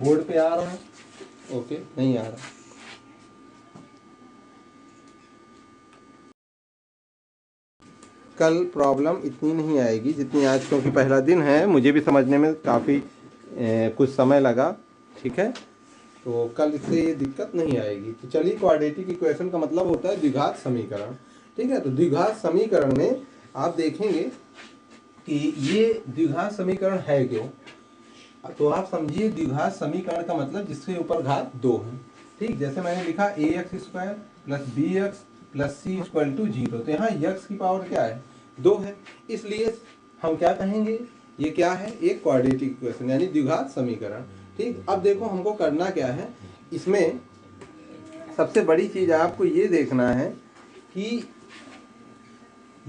Board पे आ रहा है? ओके, नहीं आ रहा। कल प्रॉब्लम इतनी नहीं आएगी जितनी आज, क्योंकि पहला दिन है, मुझे भी समझने में काफ़ी कुछ समय लगा। ठीक है, तो कल इससे ये दिक्कत नहीं आएगी। तो चलिए, क्वाड्रेटिक इक्वेशन का मतलब होता है द्विघात समीकरण। ठीक है, तो द्विघात समीकरण में आप देखेंगे कि ये द्विघात समीकरण है क्यों। तो आप समझिए, द्विघात समीकरण का मतलब जिसके ऊपर घात 2 है। ठीक, जैसे मैंने लिखा ax² plus bx plus c equal to 0। तो यहाँ x की पावर क्या है? 2 है। इसलिए हम क्या कहेंगे, ये क्या है? एक क्वाड्रेटिक इक्वेशन, यानी द्विघात समीकरण। ठीक, अब देखो हमको करना क्या है। इसमें सबसे बड़ी चीज आपको ये देखना है कि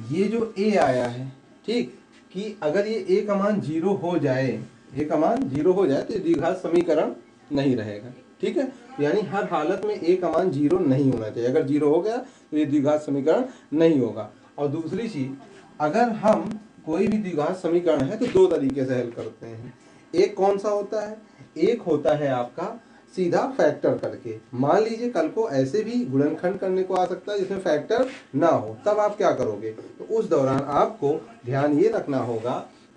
ये जो a आया है, ठीक, कि अगर ये a का मान 0 हो जाए, a का मान 0 हो जाए तो ये द्विघात समीकरण नहीं रहेगा। ठीक है, यानी हर हालत में a का मान 0 नहीं होना चाहिए। अगर 0 हो गया तो ये द्विघात समीकरण नहीं होगा। और दूसरी चीज, अगर हम कोई भी द्विघात समीकरण है तो दो तरीके से हल करते हैं। एक कौन सा होता है? एक होता है आपका सीधा फैक्टर करके। मान लीजिए कल को ऐसे भी गुणनखंड करने को आ सकता है जिसमें फैक्टर ना हो, तब आप क्या करोगे? तो उस दौरान आपको ध्यान ये रखना होगा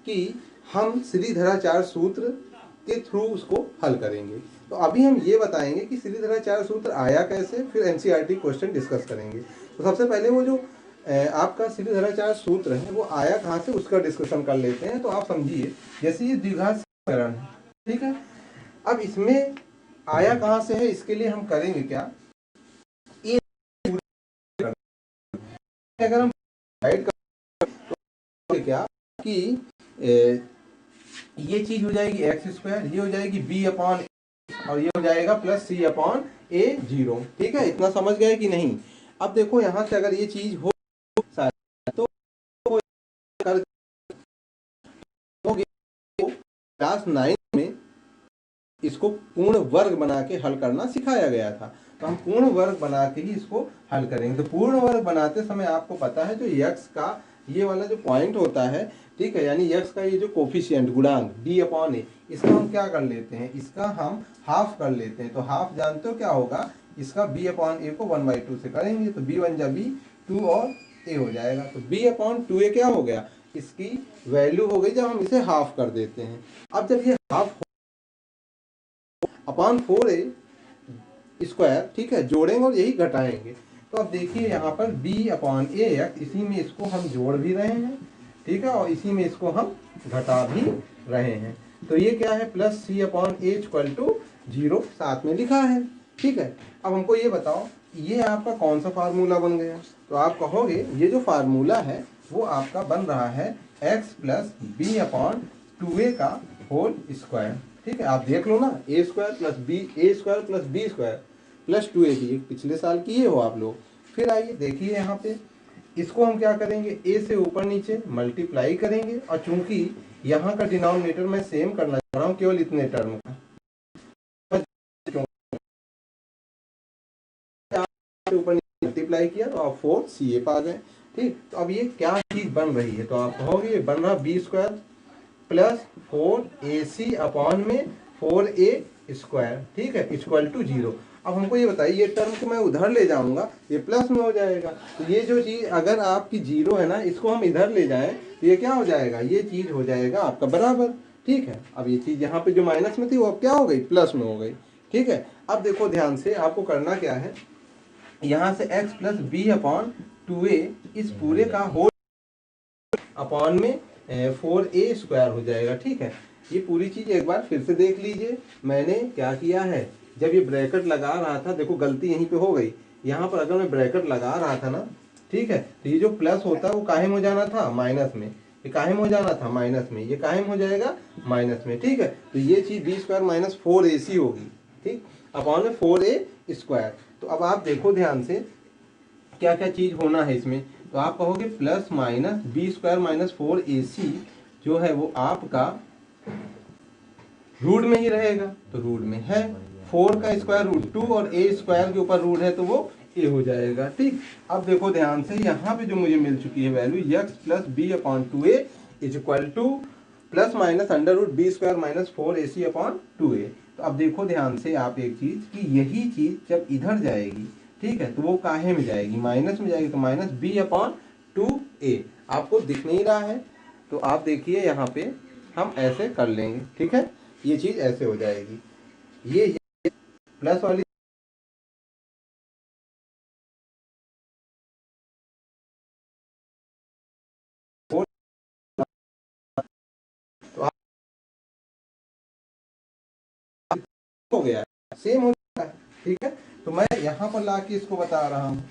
कि हम श्रीधराचार्य सूत्र के थ्रू उसको हल करेंगे। तो अभी हम ये बताएंगे कि श्रीधराचार्य सूत्र आया कैसे, फिर एनसीईआरटी क्वेश्चन डिस्कस करेंगे। तो सबसे पहले वो जो आपका श्रीधराचार्य सूत्र है वो आया कहाँ से, उसका डिस्कशन कर लेते हैं। तो आप समझिए, जैसे ये द्विघात समीकरण है, ठीक है, अब इसमें आया कहाँ से है, इसके लिए हम करेंगे क्या, अगर हम डिवाइड करेंगे क्या कि ये चीज हो जाएगी x², ये हो जाएगी b/, और ये हो जाएगा प्लस c/a0। ठीक है, इतना समझ गए कि नहीं? अब देखो यहां से अगर ये चीज हो तो क्लास 9 में इसको पूर्ण वर्ग बना के हल करना सिखाया गया था। तो हम पूर्ण वर्ग बना के ही इसको हल करेंगे। तो पूर्ण वर्ग बनाते समय आपको पता है जो x का ये वाला जो पॉइंट होता है, ठीक है, यानी x का ये जो कोफिशिएंट गुणांक b/a, इसका हम क्या कर लेते हैं, इसका हम हाफ कर लेते हैं। तो हाफ जानते हो क्या होगा, इसका b/a को 1/2 से करेंगे तो b बन जा b, 2 और a हो जाएगा। तो b/2a क्या हो गया, इसकी वैल्यू हो गई जब हम इसे हाफ कर देते हैं। अब जब ये हाफ अपॉन 4a², ठीक है, जोड़ेंगे और यही घटाएंगे। तो अब देखिए यहाँ पर b/ax, इसी में इसको हम जोड़ भी रहे हैं, ठीक है, और इसी में इसको हम घटा भी रहे हैं। तो ये क्या है, प्लस c/a=0 साथ में लिखा है। ठीक है, अब हमको ये बताओ, ये आपका कौन सा फार्मूला बन गया? तो आप कहोगे ये जो फार्मूला है वो आपका बन रहा है x प्लस b/2a का होल स्क्वायर। ठीक है, आप देख लो ना, a² plus b² plus 2ab, पिछले साल किए हो आप लोग। फिर आइए देखिए यहाँ पे, इसको हम क्या करेंगे, a से ऊपर नीचे मल्टीप्लाई करेंगे, और चूंकि यहाँ का डिनोमिनेटर मैं सेम करना चाह रहा हूँ केवल इतने टर्म का, ऊपर मल्टीप्लाई किया तो आप 4ca पा गए। ठीक, तो अब ये क्या चीज बन रही है, तो आप कहोगे ये बन रहा b² प्लस 4ac में 4a², ठीक है, इक्वल टू 0। अब हमको ये बताइए, ये टर्म को मैं उधर ले जाऊंगा, ये प्लस में हो जाएगा। तो ये जो चीज अगर आपकी 0 है ना, इसको हम इधर ले जाएं तो ये क्या हो जाएगा, ये चीज हो जाएगा आपका बराबर। ठीक है, अब ये चीज यहाँ पे जो माइनस में थी वो अब क्या हो गई, प्लस में हो गई। ठीक है, अब देखो ध्यान से, आपको करना क्या है, यहाँ से x प्लस b/2a इस पूरे का होल अपॉन में 4a² हो जाएगा। ठीक है, ये पूरी चीज एक बार फिर से देख लीजिए, मैंने क्या किया है, जब ये ब्रैकेट लगा रहा था, देखो गलती यहीं पे हो गई, यहाँ पर अगर मैं ब्रैकेट लगा रहा था ना, ठीक है, तो ये जो प्लस होता है वो काहे में हो जाना था, माइनस में, ये काहे में हो जाना था, माइनस में, ये काहे में हो जाएगा, माइनस में। ठीक है, तो ये चीज b² माइनस 4ac होगी, ठीक, अपॉन में 4a²। तो अब आप देखो ध्यान से क्या क्या चीज होना है इसमें, तो आप कहोगे plus minus b² minus 4ac जो है वो आपका रूट में ही रहेगा, तो रूट में है, 4 का स्क्वायर रूट 2 और a² के ऊपर रूट है तो वो a हो जाएगा। ठीक, अब देखो ध्यान से, यहाँ पे जो मुझे मिल चुकी है value x plus b/2a is equal to plus minus under root b² minus 4ac/2a। तो अब देखो ध्यान से आप एक चीज कि यही चीज जब इधर जाएगी, ठीक है, तो वो काहे में जाएगी, माइनस में जाएगी, तो माइनस बी अपॉन 2a। आपको दिख नहीं रहा है तो आप देखिए यहाँ पे हम ऐसे कर लेंगे, ठीक है, ये चीज ऐसे हो जाएगी, ये प्लस वाली तो आप हो गया, सेम हो जाता है, ठीक है। तो मैं यहाँ पर ला के इसको बता रहा हूँ,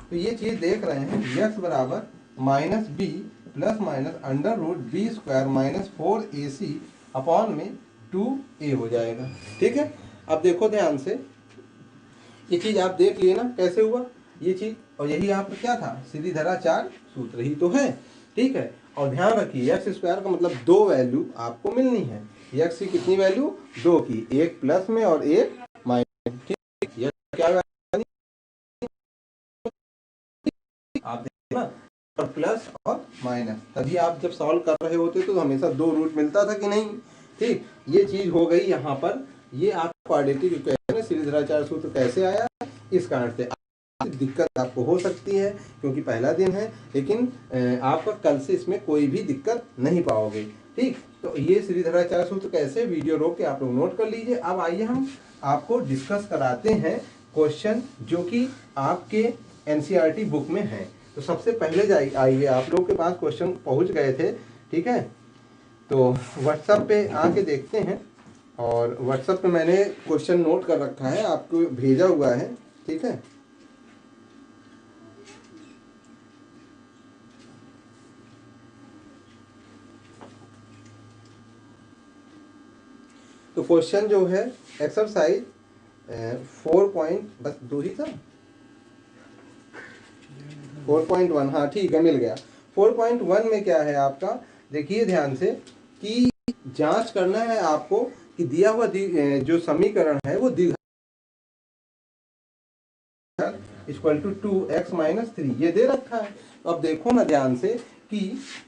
तो ये चीज देख रहे हैं, x बराबर minus B plus minus under root B square minus 4ac upon में 2a हो जाएगा, ठीक है। अब देखो ध्यान से, ये चीज आप देख लिए ना कैसे हुआ ये चीज, और यही आपका क्या था, सीढ़ीधराचार सूत्र ही तो है, ठीक है। और ध्यान रखिए एक्स स्क्वायर का मतलब दो वैल्यू आपको मिलनी है, एक्स की कितनी वैल्यू, दो की, एक प्लस में और एक माइनस, ठीक है। क्या आप देखिए ना, और प्लस और माइनस, तभी आप जब सॉल्व कर रहे होते तो हमेशा दो रूट मिलता था कि नहीं, ठीक। ये चीज हो गई यहाँ पर, ये आप क्वाड्रेटिक इक्वेशन सीढ़ीधराचार सूत्र कैसे आया, इस कारण से दिक्कत आपको हो सकती है क्योंकि पहला दिन है, लेकिन आपका कल से इसमें कोई भी दिक्कत नहीं पाओगे, ठीक। तो ये सीढ़ीधराचार सूत्र कैसे, वीडियो रोक के आप लोग नोट कर लीजिए। अब आइए हम आपको डिस्कस कराते हैं क्वेश्चन जो कि आपके एनसीईआरटी बुक में है। तो सबसे पहले आइए, आप लोग के पास क्वेश्चन पहुंच गए थे, ठीक है, तो व्हाट्सएप पे आके देखते हैं, और व्हाट्सएप पे मैंने क्वेश्चन नोट कर रखा है, आपको भेजा हुआ है, ठीक है। तो क्वेश्चन जो है एक्सरसाइज 4 पॉइंट, बस दो ही था, 4.1, हाँ ठीक है, मिल गया। 4.1 में क्या है आपका, देखिए ध्यान से कि जांच करना है आपको कि दिया हुआ जो समीकरण है वो इक्वल टू 2x माइनस 3 ये दे रखा है। तो अब देखो ना ध्यान से कि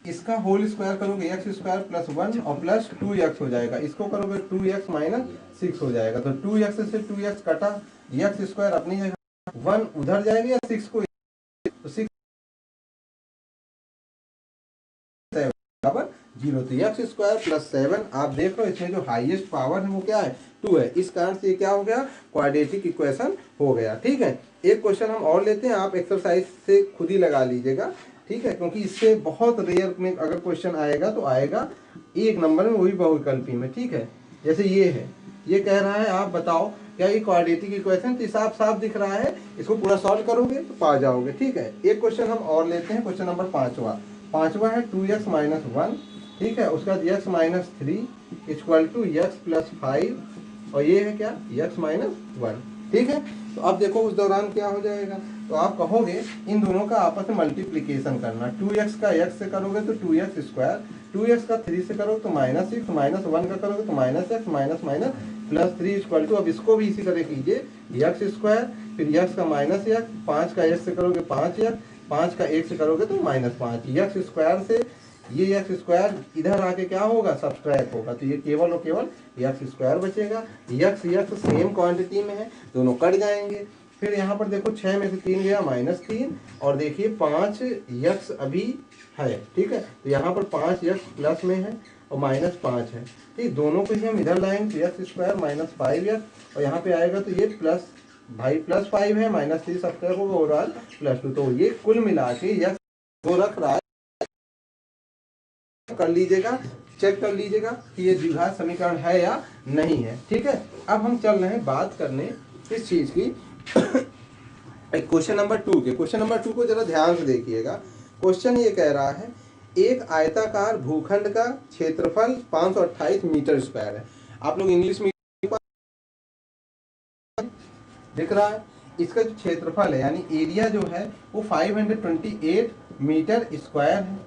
इसका होल स्क्वायर करोगे एक्स स्क्वायर प्लस 1 और प्लस 2x हो जाएगा, इसको करोगे 2x माइनस 6 हो जाएगा, तो 2x से 2x कटा, x स्क्वायर अपनी जगह, 1 उधर जाएगा या 6 को, तो 6 बराबर 0, तो एक्स स्क्वायर प्लस 7, आप देख लो इसमें जो हाईएस्ट पावर है वो क्या है, 2 है, इस कारण से ये क्या हो गया, क्वाड्रेटिक इक्वेशन हो गया, ठीक है। एक क्वेश्चन हम और लेते हैं, आप एक्सरसाइज से खुद ही लगा लीजिएगा, ठीक है, क्योंकि इससे बहुत रेयर में अगर क्वेश्चन आएगा तो आएगा एक नंबर में, वही बहुविकल्पी में, ठीक है। जैसे ये है, ये कह रहा है आप बताओ क्या ये क्वाड्रेटिक इक्वेशन, तो साफ साफ दिख रहा है, इसको पूरा सॉल्व करोगे तो पा जाओगे, ठीक है। एक क्वेश्चन हम और लेते हैं, क्वेश्चन नंबर पांचवा है 2x माइनस 1, ठीक है, उसका x minus 3 equal to x plus 5, और ये है क्या, x माइनस 1, ठीक है। तो अब देखो उस दौरान क्या हो जाएगा, तो आप कहोगे इन दोनों का आपस में मल्टीप्लीकेशन करना, 2x का x से करोगे तो 2x स्क्वायर, 2x का 3 से करोगे तो माइनस 6, माइनस 1 का करोगे तो minus x, minus minus plus 3 equal to, अब इसको भी इसी तरह कीजिए, x स्क्वायर फिर x का माइनस x, 5 का x से करोगे 5x, 5 का 1 से करोगे तो माइनस 5, x स्क्वायर से ये x स्क्वायर इधर आके क्या होगा, सब्सट्रैक्ट होगा, तो ये केवल और केवल x स्क्वायर बचेगा, x सेम क्वांटिटी में है, दोनों कट जाएंगे। फिर यहाँ पर देखो 6 में से 3 गया माइनस 3, और देखिए 5x अभी है, ठीक है, तो यहाँ पर 5x प्लस में है और माइनस 5 है, ठीक, दोनों को ही हम इधर लाएंगे, तो x स्क्वायर माइनस 5x, और यहाँ पे आएगा तो ये प्लस भाई प्लस 5 है, माइनस 3 सब्सट्रैक्ट होगा, ओवरऑल प्लस 2, तो ये कुल मिला के x जो रख रहा है, कर लीजिएगा, चेक कर लीजिएगा कि ये द्विघात समीकरण है या नहीं है, ठीक है। अब हम चल रहे हैं बात करने इस चीज की क्वेश्चन नंबर 2 के। क्वेश्चन नंबर 2 को जरा ध्यान से देखिएगा। क्वेश्चन ये कह रहा है एक आयताकार भूखंड का क्षेत्रफल 528 मीटर स्क्वायर है। आप लोग इंग्लिश में दिख रहा है, इसका जो क्षेत्रफल है यानी एरिया जो है वो 528 मीटर स्क्वायर है,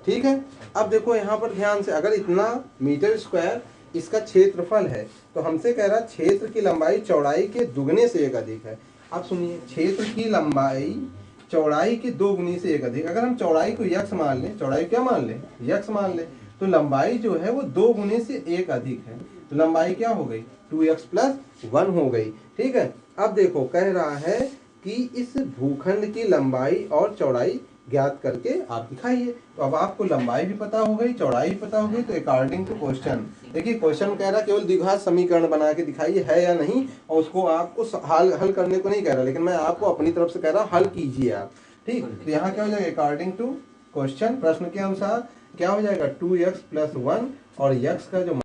ठीक है। अब देखो यहाँ पर ध्यान से, अगर इतना मीटर स्क्वायर इसका क्षेत्रफल है तो हमसे कह रहा है क्षेत्र की लंबाई चौड़ाई के दुगने से एक अधिक है। आप सुनिए, क्षेत्र की लंबाई चौड़ाई के 2 गुनी से एक अधिक, अगर हम चौड़ाई को x मान लें, चौड़ाई क्या मान लें, x मान लें, तो लंबाई जो है वो 2 गुने से एक अधिक है, तो तो लंबाई क्या हो गई 2x प्लस 1 हो गई। ठीक है, अब देखो कह रहा है कि इस भूखंड की लंबाई और चौड़ाई ज्ञात करके आप दिखाइए। तो अब आपको लंबाई भी पता हो गई, चौड़ाई भी पता हो गई। तो अकॉर्डिंग टू क्वेश्चन, देखिए क्वेश्चन कह रहा है केवल द्विघात समीकरण बना के दिखाइए है या नहीं, और उसको आपको हल करने को नहीं कह रहा, लेकिन मैं आपको अपनी तरफ से कह रहा हूँ हल कीजिए आप। ठीक, तो यहाँ क्या हो जाएगा अकॉर्डिंग टू क्वेश्चन, प्रश्न के अनुसार क्या हो जाएगा 2x प्लस 1, और x का जो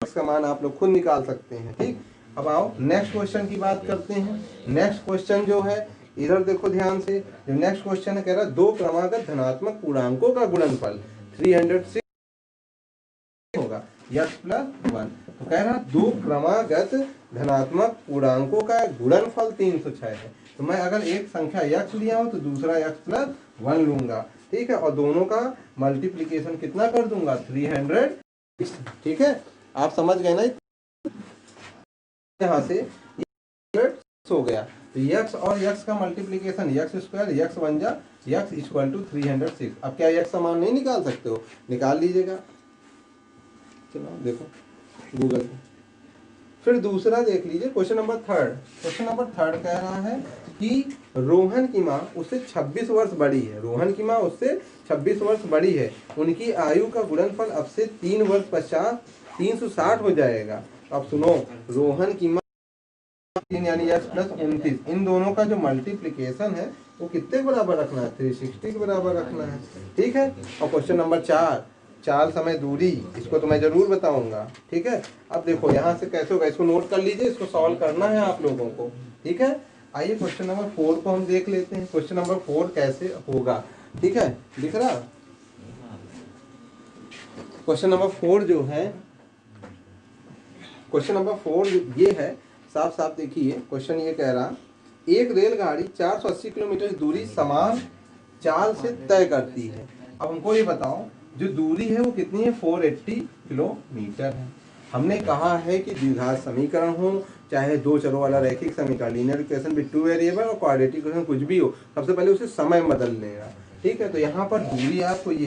का मान आप लोग खुद निकाल सकते हैं। ठीक, अब आओ नेक्स्ट क्वेश्चन की बात करते हैं। नेक्स्ट क्वेश्चन जो है इधर देखो ध्यान से, जो नेक्स्ट क्वेश्चन है कह रहा है दो क्रमागत धनात्मक पूर्णांकों का गुणनफल 306 होगा x प्लस 1। तो कह रहा दो क्रमागत धनात्मक पूर्णांकों का गुणनफल 306 है। तो मैं अगर एक संख्या x लिया हूं तो दूसरा x प्लस 1 लूंगा। ठीक है, और दोनों का मल्टीप्लीकेशन कितना कर दूंगा 300। ठीक है, आप समझ गए ना, यहाँ से हो गया। तो x और x का मल्टीप्लीकेशन x स्क्वायर, x बन जा x इक्वल टू 306। अब क्या x समान नहीं निकाल सकते हो, निकाल लीजिएगा। चलो देखो गूगल पे। फिर दूसरा देख लीजिए question number third. Question number third कह रहा है कि रोहन की माँ उससे 26 वर्ष बड़ी है। रोहन की माँ उससे 26 वर्ष बड़ी है, उनकी आयु का गुणनफल अब से 3 वर्ष पश्चात 360 हो जाएगा। अब सुनो, रोहन की माँ यानी x प्लस 29, इन दोनों का जो मल्टीप्लीकेशन है वो कितने के बराबर रखना है 360 के बराबर रखना है। ठीक है, और क्वेश्चन नंबर 4, चाल समय दूरी, इसको तो मैं जरूर बताऊंगा। ठीक है, अब देखो यहाँ से कैसे होगा, इसको नोट कर लीजिए, इसको सॉल्व करना है आप लोगों को। ठीक है, आइए क्वेश्चन नंबर 4 को हम देख लेते हैं। क्वेश्चन नंबर 4 कैसे होगा, ठीक है, दिख रहा क्वेश्चन नंबर 4 जो है, क्वेश्चन नंबर 4 ये है, साफ साफ देखिए क्वेश्चन ये कह रहा एक रेलगाड़ी 480 किलोमीटर दूरी समान चाल से तय करती है। अब हमको ये बताओ जो दूरी है वो कितनी है 480 किलोमीटर है। हमने कहा है कि द्विघात समीकरण हो चाहे दो चरों वाला रैखिक समीकरण, linear equation with two variable और क्वाड्रेटिक इक्वेशन कुछ भी हो, सबसे पहले उसे समय बदल लेगा। ठीक है, तो यहाँ पर दूरी आपको ये